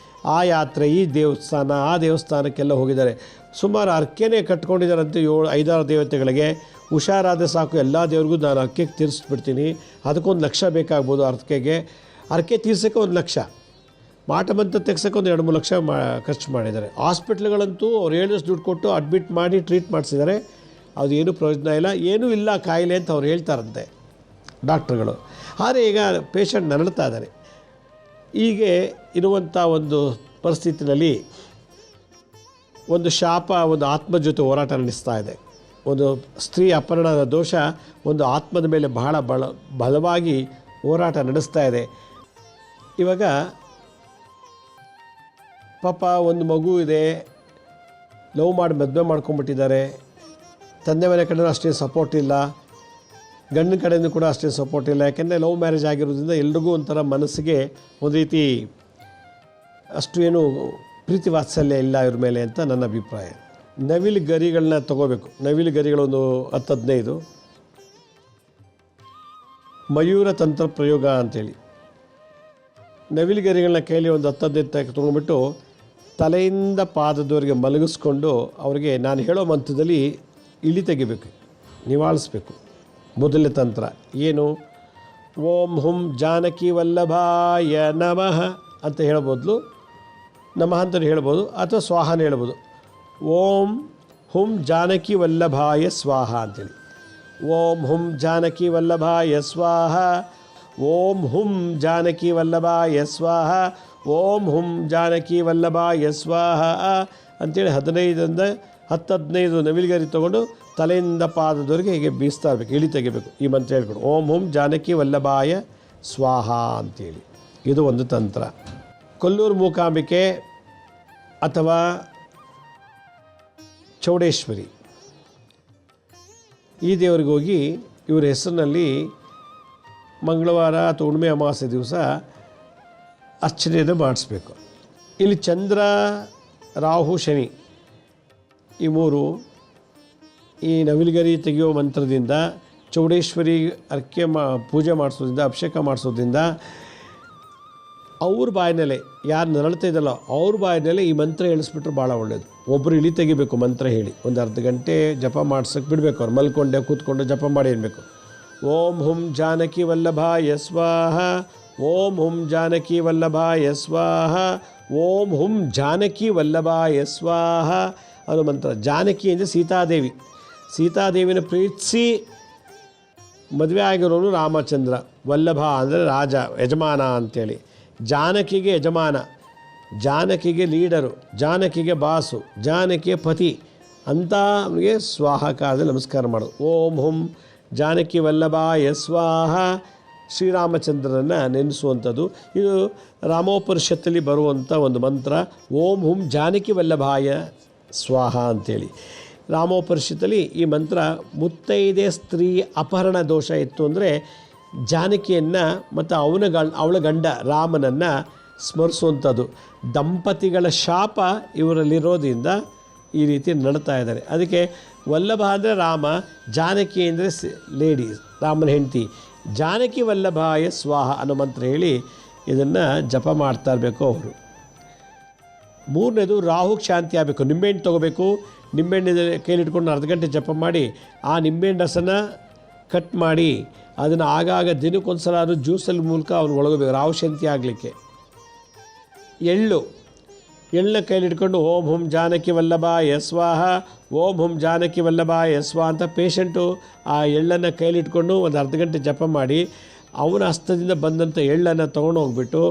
ಆ ಯಾತ್ರೆ, ಈ ದೇವಸ್ಥಾನ, ಆ ದೇವಸ್ಥಾನಕ್ಕೆಲ್ಲ ಹೋಗಿದ್ದಾರೆ. ಸುಮಾರು ಹರಕೆನೇ ಕಟ್ಕೊಂಡಿದ್ದಾರಂತೆ 5-6 ದೇವತೆಗಳಿಗೆ. ಹುಷಾರಾದರೆ ಸಾಕು ಎಲ್ಲ ದೇವ್ರಿಗೂ ನಾನು ಹರಕೆಗೆ ತೀರಿಸ್ಬಿಡ್ತೀನಿ, ಅದಕ್ಕೊಂದು 1 ಲಕ್ಷ ಬೇಕಾಗ್ಬೋದು. ಹರಕೆ ತೀರ್ಸೋಕ್ಕೆ 1 ಲಕ್ಷ, ಮಾಟ ಮಂತ್ರ ತೆಗ್ಸೋಕ್ಕೆ ಒಂದು 2-3 ಲಕ್ಷ ಖರ್ಚು ಮಾಡಿದ್ದಾರೆ. ಹಾಸ್ಪಿಟ್ಲ್ಗಳಂತೂ ಅವ್ರು ಹೇಳಿದಷ್ಟು ದುಡ್ಡು ಕೊಟ್ಟು ಅಡ್ಮಿಟ್ ಮಾಡಿ ಟ್ರೀಟ್ ಮಾಡಿಸಿದ್ದಾರೆ. ಅದು ಏನೂ ಪ್ರಯೋಜನ ಇಲ್ಲ, ಏನೂ ಇಲ್ಲ ಕಾಯಿಲೆ ಅಂತ ಅವ್ರು ಹೇಳ್ತಾರಂತೆ ಡಾಕ್ಟ್ರುಗಳು. ಆದರೆ ಈಗ ಪೇಷಂಟ್ ನರಳ್ತಾ ಇದ್ದಾರೆ. ಹೀಗೆ ಇರುವಂಥ ಒಂದು ಪರಿಸ್ಥಿತಿನಲ್ಲಿ ಒಂದು ಶಾಪ ಒಂದು ಆತ್ಮ ಜೊತೆ ಹೋರಾಟ ನಡೆಸ್ತಾ ಇದೆ. ಒಂದು ಸ್ತ್ರೀ ಅಪಹರಣದ ದೋಷ ಒಂದು ಆತ್ಮದ ಮೇಲೆ ಬಹಳ ಬಲವಾಗಿ ಹೋರಾಟ ನಡೆಸ್ತಾ ಇದೆ. ಇವಾಗ ಪಾಪ ಒಂದು ಮಗು ಇದೆ, ಲವ್ ಮಾಡಿ ಮದುವೆ ಮಾಡ್ಕೊಂಬಿಟ್ಟಿದ್ದಾರೆ. ತಂದೆ ಮನೆ ಕಡೆಯೂ ಅಷ್ಟೇನು ಸಪೋರ್ಟ್ ಇಲ್ಲ, ಗಂಡಿನ ಕಡೆಯಿಂದ ಕೂಡ ಅಷ್ಟೇನು ಸಪೋರ್ಟ್ ಇಲ್ಲ. ಯಾಕೆಂದರೆ ಲವ್ ಮ್ಯಾರೇಜ್ ಆಗಿರೋದ್ರಿಂದ ಎಲ್ರಿಗೂ ಒಂಥರ ಮನಸ್ಸಿಗೆ ಒಂದು ರೀತಿ ಅಷ್ಟು ಏನು ಪ್ರೀತಿ ವಾತ್ಸಲ್ಯ ಇಲ್ಲ ಇವ್ರ ಮೇಲೆ ಅಂತ ನನ್ನ ಅಭಿಪ್ರಾಯ. ನವಿಲು ಗರಿಗಳನ್ನ ತೊಗೋಬೇಕು. ನವಿಲು ಗರಿಗಳೊಂದು 10-15 ಮಯೂರ ತಂತ್ರ ಪ್ರಯೋಗ ಅಂಥೇಳಿ ನವಿಲು ಗರಿಗಳನ್ನ ಕೈಲಿ ಒಂದು 10-15 ತೊಗೊಂಡ್ಬಿಟ್ಟು ತಲೆಯಿಂದ ಪಾದದವರೆಗೆ ಮಲಗಿಸ್ಕೊಂಡು ಅವರಿಗೆ ನಾನು ಹೇಳೋ ಮಂತ್ರದಲ್ಲಿ ಇಳಿ ತೆಗಿಬೇಕು, ನಿವಾಳಿಸ್ಬೇಕು. ಮೊದಲನೇ ತಂತ್ರ ಏನು? ಓಂ ಹುಂ ಜಾನಕಿ ವಲ್ಲಭಾಯ ನಮಃ ಅಂತ ಹೇಳ್ಬೋದು, ನಮಃ ಅಂತಲೂ ಹೇಳ್ಬೋದು, ಅಥವಾ ಸ್ವಾಹನ ಹೇಳ್ಬೋದು. ಓಂ ಹುಂ ಜಾನಕಿ ವಲ್ಲಭಾಯ ಸ್ವಾಹ ಅಂತೇಳಿ. ಓಂ ಹುಂ ಜಾನಕಿ ವಲ್ಲಭಾಯ ಸ್ವಾಹ, ಓಂ ಹುಂ ಜಾನಕಿ ವಲ್ಲಭಾಯ ಸ್ವಾಹ, ಓಂ ಹುಂ ಜಾನಕಿ ವಲ್ಲಭಾಯ ಸ್ವಾಹ ಅಂಥೇಳಿ 15 ನವಿಲುಗರಿ ತೊಗೊಂಡು ತಲೆಯಿಂದ ಪಾದದವರೆಗೆ ಹೀಗೆ ಬೀಸ್ತಾ ಇರಬೇಕು, ಇಳಿ ತೆಗಿಬೇಕು. ಈ ಮಂತ್ರ ಹೇಳ್ಕೊಂಡು ಓಂ ಹುಂ ಜಾನಕಿ ವಲ್ಲಭಾಯ ಸ್ವಾಹ ಅಂತೇಳಿ. ಇದು ಒಂದು ತಂತ್ರ. ಕೊಲ್ಲೂರು ಮೂಕಾಂಬಿಕೆ ಅಥವಾ ಚೌಡೇಶ್ವರಿ ಈ ದೇವರಿಗೆ ಹೋಗಿ ಇವರ ಹೆಸರಿನಲ್ಲಿ ಮಂಗಳವಾರ ಅಥವಾ ಹುಣ್ಣಿಮೆ ಅಮಾವಾಸ್ಯೆ ದಿವಸ ಅರ್ಚನೆಯನ್ನು ಮಾಡಿಸ್ಬೇಕು. ಇಲ್ಲಿ ಚಂದ್ರ, ರಾಹು, ಶನಿ ಈ ಮೂರು ಈ ನವಿಲುಗರಿ ತೆಗೆಯೋ ಮಂತ್ರದಿಂದ, ಚೌಡೇಶ್ವರಿ ಪೂಜೆ ಮಾಡಿಸೋದ್ರಿಂದ, ಅಭಿಷೇಕ ಮಾಡಿಸೋದ್ರಿಂದ ಅವ್ರ ಬಾಯಿನಲ್ಲೇ ಯಾರು ನರಳ್ತಾ ಇದ್ದಲ್ಲ ಅವ್ರ ಬಾಯಿನಲ್ಲೇ ಈ ಮಂತ್ರ ಹೇಳಿಸ್ಬಿಟ್ರೆ ಭಾಳ ಒಳ್ಳೆಯದು. ಒಬ್ಬರು ಇಳಿ ತೆಗಿಬೇಕು ಮಂತ್ರ ಹೇಳಿ, ಒಂದು ಅರ್ಧ ಗಂಟೆ ಜಪ ಮಾಡ್ಸೋಕ್ಕೆ ಬಿಡಬೇಕು. ಅವ್ರು ಮಲ್ಕೊಂಡೆ ಕೂತ್ಕೊಂಡು ಜಪ ಮಾಡಿ ಇರಬೇಕು. ಓಂ ಹುಂ ಜಾನಕಿ ವಲ್ಲಭಾಯ ಸ್ವಾಹ, ಓಂ ಹುಂ ಜಾನಕಿ ವಲ್ಲಭಾಯ ಸ್ವಾಹ, ಓಂ ಹುಂ ಜಾನಕಿ ವಲ್ಲಭಾಯ ಸ್ವಾಹ ಅನ್ನೋ ಮಂತ್ರ. ಜಾನಕಿ ಅಂದರೆ ಸೀತಾದೇವಿ. ಸೀತಾದೇವಿನ ಪ್ರೀತಿಸಿ ಮದುವೆ ಆಗಿರೋನು ರಾಮಚಂದ್ರ. ವಲ್ಲಭ ಅಂದರೆ ರಾಜ, ಯಜಮಾನ ಅಂಥೇಳಿ. ಜಾನಕಿಗೆ ಯಜಮಾನ, ಜಾನಕಿಗೆ ಲೀಡರು, ಜಾನಕಿಗೆ ಬಾಸು, ಜಾನಕಿಯ ಪತಿ ಅಂತ ಅವನಿಗೆ ಸ್ವಾಹಕಾರದಲ್ಲಿ ನಮಸ್ಕಾರ ಮಾಡೋದು. ಓಂ ಹುಂ ಜಾನಕಿ ವಲ್ಲಭಾಯ ಸ್ವಾಹ, ಶ್ರೀರಾಮಚಂದ್ರನನ್ನು ನೆನೆಸುವಂಥದ್ದು. ಇದು ರಾಮೋಪನಿಷತ್ತಲ್ಲಿ ಬರುವಂಥ ಒಂದು ಮಂತ್ರ. ಓಂ ಹುಂ ಜಾನಕಿ ವಲ್ಲಭಾಯ ಸ್ವಾಹ ಅಂಥೇಳಿ. ರಾಮೋಪನಿಷತ್ತಲ್ಲಿ ಈ ಮಂತ್ರ ಮುತ್ತೈದೆ ಸ್ತ್ರೀ ಅಪಹರಣ ದೋಷ ಇತ್ತು ಅಂದರೆ ಜಾನಕಿಯನ್ನು ಮತ್ತು ಅವಳ ಗಂಡ ರಾಮನನ್ನು ಸ್ಮರಿಸುವಂಥದ್ದು. ದಂಪತಿಗಳ ಶಾಪ ಇವರಲ್ಲಿರೋದ್ರಿಂದ ಈ ರೀತಿ ನಡ್ತಾ ಇದ್ದಾರೆ. ಅದಕ್ಕೆ ವಲ್ಲಭ ಅಂದರೆ ರಾಮ, ಜಾನಕಿ ಅಂದರೆ ಲೇಡಿ, ರಾಮನ ಹೆಂಡತಿ. ಜಾನಕಿ ವಲ್ಲಭಾಯ ಸ್ವಾಹ ಅನ್ನೋ ಮಂತ್ರ ಹೇಳಿ ಇದನ್ನು ಜಪ ಮಾಡ್ತಾ ಇರಬೇಕು ಅವರು. ಮೂರನೇದು ರಾಹುಗೆ ಶಾಂತಿ ಆಗಬೇಕು. ನಿಂಬೆಹಣ್ಣು ತೊಗೋಬೇಕು. ನಿಂಬೆಹಣ್ಣು ಕೈಲಿಟ್ಕೊಂಡು ಅರ್ಧ ಗಂಟೆ ಜಪ ಮಾಡಿ ಆ ನಿಂಬೆಹಣ್ಣು ರಸನ ಕಟ್ ಮಾಡಿ ಅದನ್ನು ಆಗಾಗ ದಿನಕ್ಕೊಂದು ಸಲ ಅದು ಜ್ಯೂಸಲ್ಲಿ ಮೂಲಕ ಅವ್ನು ಒಳಗಬೇಕು ರಾಹು ಶಾಂತಿ ಆಗಲಿಕ್ಕೆ. ಎಳ್ಳನ್ನ ಕೈಲಿಟ್ಕೊಂಡು ಓಂ ಹುಂ ಜಾನಕಿ ವಲ್ಲಭಾಯ ಸ್ವಾಹ, ಓಂ ಹುಂ ಜಾನಕಿ ವಲ್ಲಭಾಯ ಸ್ವಾಹ ಅಂತ ಪೇಷಂಟು ಆ ಎಳ್ಳನ್ನು ಕೈಲಿಟ್ಕೊಂಡು ಒಂದು ಅರ್ಧ ಗಂಟೆ ಜಪ ಮಾಡಿ ಅವನ ಹಸ್ತದಿಂದ ಬಂದಂಥ ಎಳ್ಳನ್ನು ತೊಗೊಂಡೋಗ್ಬಿಟ್ಟು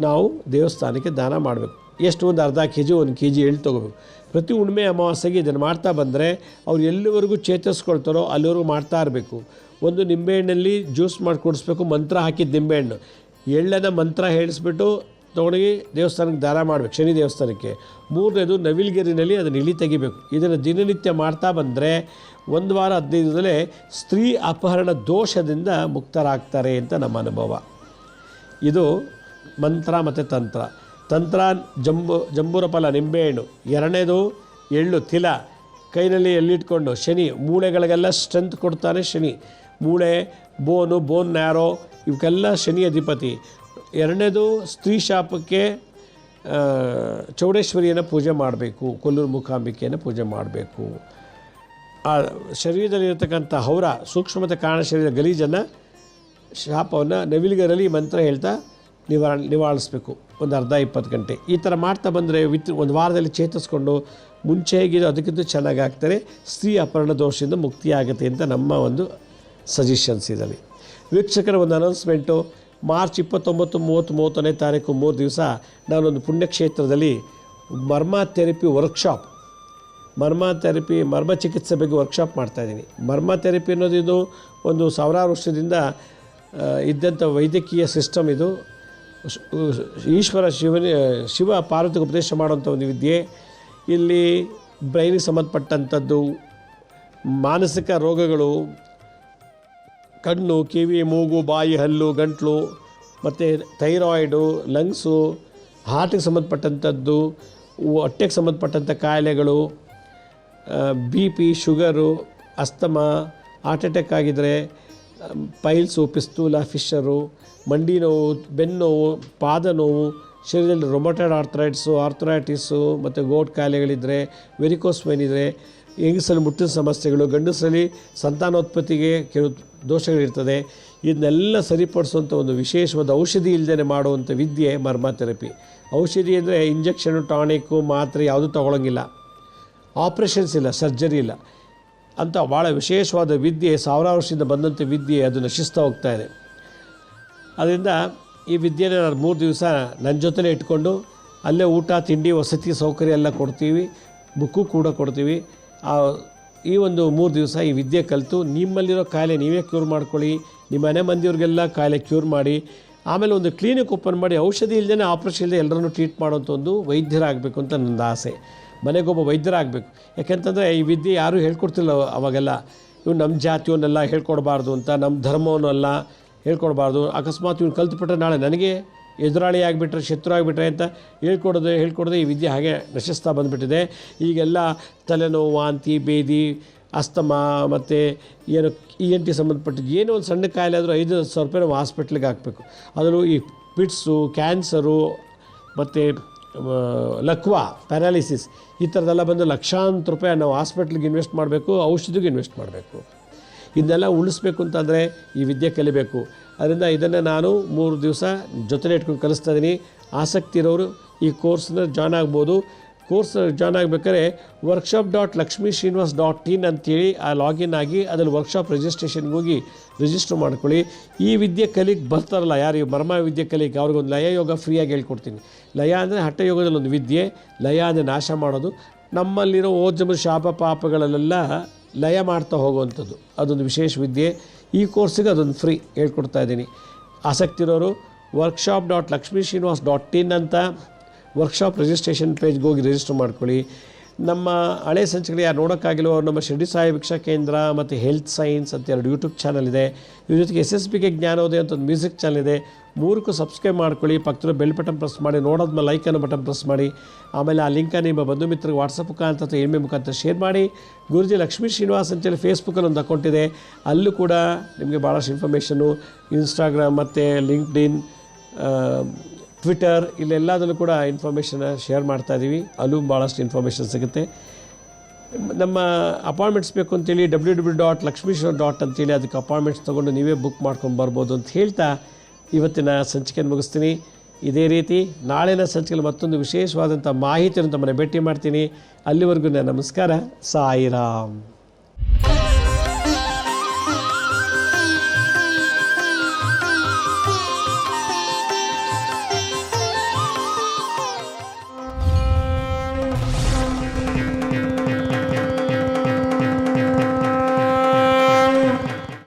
ನಾವು ದೇವಸ್ಥಾನಕ್ಕೆ ದಾನ ಮಾಡಬೇಕು. ಎಷ್ಟು ಒಂದು ಅರ್ಧ ಕೆಜಿ 1 ಕೆಜಿ ಎಳ್ಳು ತೊಗೋಬೇಕು. ಪ್ರತಿ ಹುಣ್ಣಿಮೆ ಅಮಾವಾಸ್ಯೆಗೆ ಇದನ್ನು ಮಾಡ್ತಾ ಬಂದರೆ ಅವ್ರು ಎಲ್ಲಿವರೆಗೂ ಚೇತರಿಸ್ಕೊಳ್ತಾರೋ ಅಲ್ಲಿವರೆಗೂ ಮಾಡ್ತಾ ಇರಬೇಕು. ಒಂದು ನಿಂಬೆಹಣ್ಣಲ್ಲಿ ಜ್ಯೂಸ್ ಮಾಡಿ ಕುಡಿಸ್ಬೇಕು, ಮಂತ್ರ ಹಾಕಿದ ನಿಂಬೆಹಣ್ಣು. ಎಳ್ಳನ್ನು ಮಂತ್ರ ಹೇಳಿಸ್ಬಿಟ್ಟು ತೊಗೊಂಡೋಗಿ ದೇವಸ್ಥಾನಕ್ಕೆ ದಾನ ಮಾಡಬೇಕು, ಶನಿ ದೇವಸ್ಥಾನಕ್ಕೆ. ಮೂರನೇದು ನವಿಲುಗರಿನಲ್ಲಿ ಅದನ್ನು ಇಳಿ ತೆಗಿಬೇಕು. ಇದನ್ನು ದಿನನಿತ್ಯ ಮಾಡ್ತಾ ಬಂದರೆ 1 ವಾರ 15 ದಿನದಲ್ಲೇ ಸ್ತ್ರೀ ಅಪಹರಣ ದೋಷದಿಂದ ಮುಕ್ತರಾಗ್ತಾರೆ ಅಂತ ನಮ್ಮ ಅನುಭವ. ಇದು ಮಂತ್ರ ಮತ್ತು ತಂತ್ರ. ತಂತ್ರ ಜಂಬೂರ ಫಲ ನಿಂಬೆಹಣ್ಣು, ಎರಡನೇದು ಎಳ್ಳು ತಿಲ ಕೈನಲ್ಲಿ ಎಳ್ಳಿಟ್ಕೊಂಡು. ಶನಿ ಮೂಳೆಗಳಿಗೆಲ್ಲ ಸ್ಟ್ರೆಂತ್ ಕೊಡ್ತಾನೆ ಶನಿ. ಮೂಳೆ, ಬೋನ್ ನ್ಯಾರೋ ಇವಕ್ಕೆಲ್ಲ ಶನಿ ಅಧಿಪತಿ. ಎರಡನೇದು ಸ್ತ್ರೀ ಶಾಪಕ್ಕೆ ಚೌಡೇಶ್ವರಿಯನ್ನು ಪೂಜೆ ಮಾಡಬೇಕು, ಕೊಲ್ಲೂರು ಮೂಕಾಂಬಿಕೆಯನ್ನು ಪೂಜೆ ಮಾಡಬೇಕು. ಆ ಶರೀರದಲ್ಲಿರ್ತಕ್ಕಂಥ ಹೌರ ಸೂಕ್ಷ್ಮತೆ ಕಾರಣ ಶರೀರದ ಗಲೀಜನ್ನು ಶಾಪವನ್ನು ನವಿಲುಗರಲ್ಲಿ ಮಂತ್ರ ಹೇಳ್ತಾ ನಿವಾರಿಸಬೇಕು ಒಂದು ಅರ್ಧ 20 ಗಂಟೆ. ಈ ಥರ ಮಾಡ್ತಾ ಬಂದರೆ ಒಂದು ವಾರದಲ್ಲಿ ಚೇತರಿಸ್ಕೊಂಡು ಮುಂಚೆ ಹೇಗಿದ್ದು ಅದಕ್ಕಿಂತ ಚೆನ್ನಾಗಿ ಆಗ್ತಾರೆ. ಸ್ತ್ರೀ ಅಪಹರಣ ದೋಷದಿಂದ ಮುಕ್ತಿ ಆಗುತ್ತೆ ಅಂತ ನಮ್ಮ ಒಂದು ಸಜೆಷನ್ಸ್ ಇದರಲ್ಲಿ. ವೀಕ್ಷಕರ ಒಂದು ಅನೌನ್ಸ್ಮೆಂಟು, ಮಾರ್ಚ್ 29, 30, 31ನೇ ತಾರೀಕು 3 ದಿವಸ ನಾನೊಂದು ಪುಣ್ಯಕ್ಷೇತ್ರದಲ್ಲಿ ಮರ್ಮ ಥೆರಪಿ ವರ್ಕ್ಶಾಪ್, ಮರ್ಮ ಚಿಕಿತ್ಸೆ ಬಗ್ಗೆ ವರ್ಕ್ಶಾಪ್ ಮಾಡ್ತಾಯಿದ್ದೀನಿ. ಮರ್ಮ ಥೆರಪಿ ಅನ್ನೋದು ಇದು ಒಂದು ಸಾವಿರಾರು ವರ್ಷದಿಂದ ಇದ್ದಂಥ ವೈದ್ಯಕೀಯ ಸಿಸ್ಟಮ್. ಇದು ಶಿವ ಪಾರ್ವತಿಗೆ ಉಪದೇಶ ಮಾಡುವಂಥ ಒಂದು ವಿದ್ಯೆ. ಇಲ್ಲಿ ಬ್ರೈನಿಗೆ ಸಂಬಂಧಪಟ್ಟಂಥದ್ದು, ಮಾನಸಿಕ ರೋಗಗಳು, ಕಣ್ಣು, ಕಿವಿ, ಮೂಗು, ಬಾಯಿ, ಹಲ್ಲು, ಗಂಟಲು, ಮತ್ತು ಥೈರಾಯ್ಡು, ಲಂಗ್ಸು, ಹಾರ್ಟಿಗೆ ಸಂಬಂಧಪಟ್ಟಂಥದ್ದು, ಹೊಟ್ಟೆಗೆ ಸಂಬಂಧಪಟ್ಟಂಥ ಕಾಯಿಲೆಗಳು, BP, sugar, asthma, heart attack ಆಗಿದ್ದರೆ, ಪೈಲ್ಸು, ಪಿಸ್ತೂಲ, ಫಿಶರು, ಮಂಡಿ ನೋವು, ಬೆನ್ನೋವು, ಪಾದ ನೋವು, ಶರೀರದಲ್ಲಿ ರೊಮೊಟೈಡ್ ಆರ್ಥರೈಟಿಸು ಮತ್ತು ಗೋಟ್ ಕಾಯಿಲೆಗಳಿದ್ದರೆ, ವೆರಿಕೋಸ್ ವೈನ್ ಇದ್ದರೆ, ಹೆಂಗಸಲ್ಲಿ ಮುಟ್ಟಿನ ಸಮಸ್ಯೆಗಳು, ಗಂಡಸರಲ್ಲಿ ಸಂತಾನೋತ್ಪತ್ತಿಗೆ ಕೆಲವು ದೋಷಗಳಿರ್ತದೆ. ಇದನ್ನೆಲ್ಲ ಸರಿಪಡಿಸುವಂಥ ಒಂದು ವಿಶೇಷವಾದ ಔಷಧಿ ಇಲ್ಲದೇ ಮಾಡುವಂಥ ವಿದ್ಯೆ ಮರ್ಮ ಥೆರಪಿ. ಔಷಧಿ ಅಂದರೆ ಇಂಜೆಕ್ಷನು, ಟಾನಿಕ್ಕು, ಮಾತ್ರೆ ಯಾವುದೂ ತೊಗೊಳಂಗಿಲ್ಲ, ಆಪ್ರೇಷನ್ಸ್ ಇಲ್ಲ, ಸರ್ಜರಿ ಇಲ್ಲ ಅಂತ ಭಾಳ ವಿಶೇಷವಾದ ವಿದ್ಯೆ, ಸಾವಿರಾರು ವರ್ಷದಿಂದ ಬಂದಂಥ ವಿದ್ಯೆ ಅದು ನಶಿಸ್ತಾ ಹೋಗ್ತಾ ಇದೆ. ಅದರಿಂದ ಈ ವಿದ್ಯೆನ ನಾನು 3 ದಿವಸ ನನ್ನ ಜೊತೆಲೇ ಇಟ್ಕೊಂಡು ಅಲ್ಲೇ ಊಟ, ತಿಂಡಿ, ವಸತಿ ಸೌಕರ್ಯ ಎಲ್ಲ ಕೊಡ್ತೀವಿ, ಬುಕ್ಕು ಕೂಡ ಕೊಡ್ತೀವಿ. ಈ ಒಂದು 3 ದಿವಸ ಈ ವಿದ್ಯೆ ಕಲಿತು ನಿಮ್ಮಲ್ಲಿರೋ ಕಾಯಿಲೆ ನೀವೇ ಕ್ಯೂರ್ ಮಾಡ್ಕೊಳ್ಳಿ, ನಿಮ್ಮ ಮನೆ ಮಂದಿಯವ್ರಿಗೆಲ್ಲ ಕಾಯಿಲೆ ಕ್ಯೂರ್ ಮಾಡಿ, ಆಮೇಲೆ ಒಂದು ಕ್ಲಿನಿಕ್ ಓಪನ್ ಮಾಡಿ ಔಷಧಿ ಇಲ್ಲದೇ, ಆಪ್ರೇಷನ್ ಇಲ್ಲದೆ ಎಲ್ಲರನ್ನೂ ಟ್ರೀಟ್ ಮಾಡೋಂಥ ಒಂದು ವೈದ್ಯರಾಗಬೇಕು ಅಂತ ನನ್ನ ಆಸೆ. ಮನೆಗೊಬ್ಬ ವೈದ್ಯರಾಗಬೇಕು. ಯಾಕೆಂತಂದರೆ ಈ ವಿದ್ಯೆ ಯಾರೂ ಹೇಳ್ಕೊಡ್ತಿಲ್ಲ ಅವಾಗೆಲ್ಲ. ಇವ್ನು ನಮ್ಮ ಜಾತಿಯವನ್ನೆಲ್ಲ ಹೇಳ್ಕೊಡ್ಬಾರ್ದು ಅಂತ, ನಮ್ಮ ಧರ್ಮವನ್ನೆಲ್ಲ ಹೇಳ್ಕೊಡ್ಬಾರ್ದು, ಅಕಸ್ಮಾತ್ ಇವ್ನು ಕಲ್ತ್ಬಿಟ್ರೆ ನಾಳೆ ನನಗೆ ಎದುರಾಳಿ ಆಗಿಬಿಟ್ರೆ, ಶತ್ರು ಆಗಿಬಿಟ್ರೆ ಅಂತ ಹೇಳ್ಕೊಡೋದೆ ಈ ವಿದ್ಯೆ ಹಾಗೆ ನಶಿಸ್ತಾ ಬಂದುಬಿಟ್ಟಿದೆ. ಈಗೆಲ್ಲ ತಲೆನೋವು, ವಾಂತಿ, ಬೇದಿ, ಅಸ್ತಮಾ ಮತ್ತು ಏನು ENT ಸಂಬಂಧಪಟ್ಟಿದ್ದು ಏನೋ ಒಂದು ಸಣ್ಣ ಕಾಯಿಲೆ ಆದರೂ 5,000 ರೂಪಾಯಿ ನಾವು ಹಾಸ್ಪಿಟ್ಲಿಗೆ ಹಾಕಬೇಕು. ಅದರಲ್ಲೂ ಈ ಪಿಟ್ಸು, ಕ್ಯಾನ್ಸರು ಮತ್ತು ಲಕ್ವಾ, ಪ್ಯಾರಾಲಿಸಿಸ್ ಈ ಥರದ್ದೆಲ್ಲ ಬಂದು ಲಕ್ಷಾಂತರ ರೂಪಾಯಿ ನಾವು ಹಾಸ್ಪಿಟ್ಲಿಗೆ ಇನ್ವೆಸ್ಟ್ ಮಾಡಬೇಕು, ಔಷಧಿಗೆ ಇನ್ವೆಸ್ಟ್ ಮಾಡಬೇಕು. ಇದನ್ನೆಲ್ಲ ಉಳಿಸ್ಬೇಕು ಅಂತಂದರೆ ಈ ವಿದ್ಯೆ ಕಲಿಬೇಕು. ಅದರಿಂದ ಇದನ್ನು ನಾನು 3 ದಿವಸ ಜೊತೆಲೇ ಇಟ್ಕೊಂಡು ಕಲಿಸ್ತಾ ಇದ್ದೀನಿ. ಆಸಕ್ತಿ ಇರೋರು ಈ ಕೋರ್ಸ್ನ ಜಾಯ್ನ್ ಆಗ್ಬೋದು. ಕೋರ್ಸ್ ಜಾಯ್ನ್ ಆಗಬೇಕಾದ್ರೆ workshop.lakshmisrinivas.in ಅಂತೇಳಿ ಲಾಗಿನ್ ಆಗಿ ಅದರಲ್ಲಿ ವರ್ಕ್ಶಾಪ್ ರಿಜಿಸ್ಟ್ರೇಷನ್ಗೆ ಹೋಗಿ ರಿಜಿಸ್ಟರ್ ಮಾಡ್ಕೊಳ್ಳಿ. ಈ ವಿದ್ಯೆ ಕಲಿಗೆ ಬರ್ತಾರಲ್ಲ ಯಾರು ಮರ್ಮ ವಿದ್ಯೆ ಕಲಿಗೆ, ಅವ್ರಿಗೊಂದು ಲಯ ಯೋಗ ಫ್ರೀಯಾಗಿ ಹೇಳ್ಕೊಡ್ತೀನಿ. ಲಯ ಅಂದರೆ ಹಠ ಯೋಗದಲ್ಲಿ ಒಂದು ವಿದ್ಯೆ. ಲಯ ಅಂದರೆ ನಾಶ ಮಾಡೋದು, ನಮ್ಮಲ್ಲಿರೋ ಓಜಮ ಶಾಪ ಪಾಪಗಳಲ್ಲೆಲ್ಲ ಲಯ ಮಾಡ್ತಾ ಹೋಗುವಂಥದ್ದು, ಅದೊಂದು ವಿಶೇಷ ವಿದ್ಯೆ. ಈ ಕೋರ್ಸಿಗೆ ಅದೊಂದು ಫ್ರೀ ಹೇಳ್ಕೊಡ್ತಾ ಇದ್ದೀನಿ. ಆಸಕ್ತಿ ಇರೋರು workshop.lakshmisrinivas.in ಅಂತ ವರ್ಕ್ಶಾಪ್ ರಿಜಿಸ್ಟ್ರೇಷನ್ ಪೇಜ್ಗೆ ಹೋಗಿ ರಿಜಿಸ್ಟರ್ ಮಾಡ್ಕೊಳ್ಳಿ. ನಮ್ಮ ಹಳೆ ಸಂಚಿಕೆಗಳು ಯಾರು ನೋಡೋಕ್ಕಾಗಿಲ್ಲೋ ನಮ್ಮ ಶಿರ್ಡಿ ಸಾಯಿ ಭಿಕ್ಷಾ ಕೇಂದ್ರ ಮತ್ತು ಹೆಲ್ತ್ ಸೈನ್ಸ್ ಅಂತ 2 ಯೂಟ್ಯೂಬ್ ಚಾನಲ್ ಇದೆ. ಇದ್ರ ಜೊತೆಗೆ SSBK ಜ್ಞಾನೋದಯ ಅಂತ ಒಂದು ಮ್ಯೂಸಿಕ್ ಚಾನಲ್ ಇದೆ. 3ಕ್ಕೂ ಸಬ್ಸ್ಕ್ರೈಬ್ ಮಾಡ್ಕೊಳ್ಳಿ. ಪಕ್ಕದ ಬೆಲ್ ಬಟನ್ ಪ್ರೆಸ್ ಮಾಡಿ, ನೋಡೋದ್ಮೇಲೆ ಲೈಕ್ ಅನ್ನೋ ಬಟನ್ ಪ್ರೆಸ್ ಮಾಡಿ. ಆಮೇಲೆ ಆ ಲಿಂಕನ್ನು ನಿಮ್ಮ ಬಂಧು ಮಿತ್ರರಿಗೆ ವಾಟ್ಸಪ್ ಮುಖಾಂತರ ಅಥವಾ ಇಮೇಲ್ ಮುಖಾಂತರ ಶೇರ್ ಮಾಡಿ. ಗುರುಜಿ ಲಕ್ಷ್ಮೀ ಶ್ರೀನಿವಾಸ್ ಅಂತೇಳಿ ಫೇಸ್ಬುಕ್ಕಲ್ಲಿ ಒಂದು ಅಕೌಂಟ್ ಇದೆ, ಅಲ್ಲೂ ಕೂಡ ನಿಮಗೆ ಭಾಳಷ್ಟು ಇನ್ಫಾರ್ಮೇಷನು, ಇನ್ಸ್ಟಾಗ್ರಾಮ್ ಮತ್ತು ಲಿಂಕ್ಡ್ಇನ್, ಟ್ವಿಟರ್ ಇಲ್ಲೆಲ್ಲದಲ್ಲೂ ಕೂಡ ಇನ್ಫಾರ್ಮೇಷನ್ ಶೇರ್ ಮಾಡ್ತಾಯಿದ್ದೀವಿ. ಅಲ್ಲೂ ಭಾಳಷ್ಟು ಇನ್ಫಾರ್ಮೇಷನ್ ಸಿಗುತ್ತೆ. ನಮ್ಮ ಅಪಾಯಿಂಟ್ಮೆಂಟ್ಸ್ ಬೇಕು ಅಂತೇಳಿ www.lakshmisrinivas.in ಅಂತೇಳಿ ಅದಕ್ಕೆ ಅಪಾಯಿಂಟ್ಮೆಂಟ್ಸ್ ತೊಗೊಂಡು ನೀವೇ ಬುಕ್ ಮಾಡ್ಕೊಂಡು ಬರ್ಬೋದು ಅಂತ ಹೇಳ್ತಾ ಇವತ್ತಿನ ಸಂಚಿಕೆಯನ್ನು ಮುಗಿಸ್ತೀನಿ. ಇದೇ ರೀತಿ ನಾಳಿನ ಸಂಚಿಕೆಯಲ್ಲಿ ಮತ್ತೊಂದು ವಿಶೇಷವಾದಂಥ ಮಾಹಿತಿಯನ್ನು ತಮ್ಮನ್ನು ಭೇಟಿ ಮಾಡ್ತೀನಿ. ಅಲ್ಲಿವರೆಗೂ ನಮಸ್ಕಾರ. ಸಾಯಿರಾಮ್.